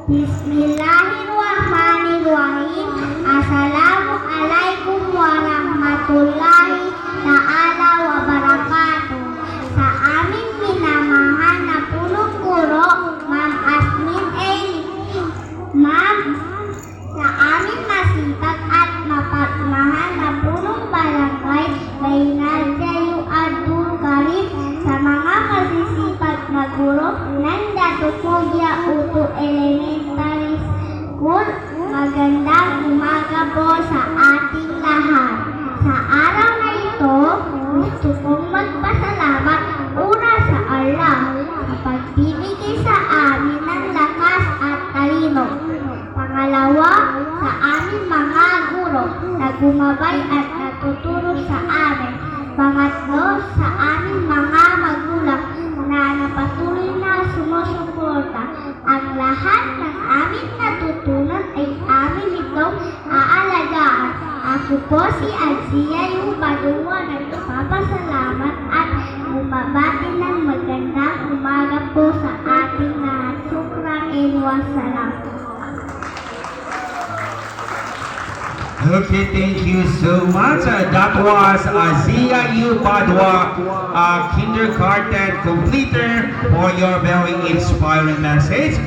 Bismillahirrahmanirrahim. Assalamualaikum warahmatullahi ta'ala wabarakatuh. Sa aming minamahal na punong guro, Ma'am Asmin A. Ma'am, sa aming masipag at mapagmahal na punong barangay, Reynaldo Abdul Karim, sa mga masisipag na guro ng Datupugya Uto Elementary School, magandang umaga po sa ating lahat. Sa araw na ito, gusto kong magpasalamat una sa Allah sa pagbibigay sa amin ng lakas at talino. Pangalawa, sa aming mga guro na gumabay at natuturo sa amin. Pangatlo, sa aming mga magulang na napatuloy na sumusuporta. Ang lahat ng aming natutunan ay amin itong aalagaan. Ako po si Alzia Yubaduwa, nagpapasalamat at bumabati ng magandang umaga po sa ating lahat. Shukran and wassalam. Okay, thank you so much. That was Zia Yu Padua, kindergarten completer, for your very inspiring message.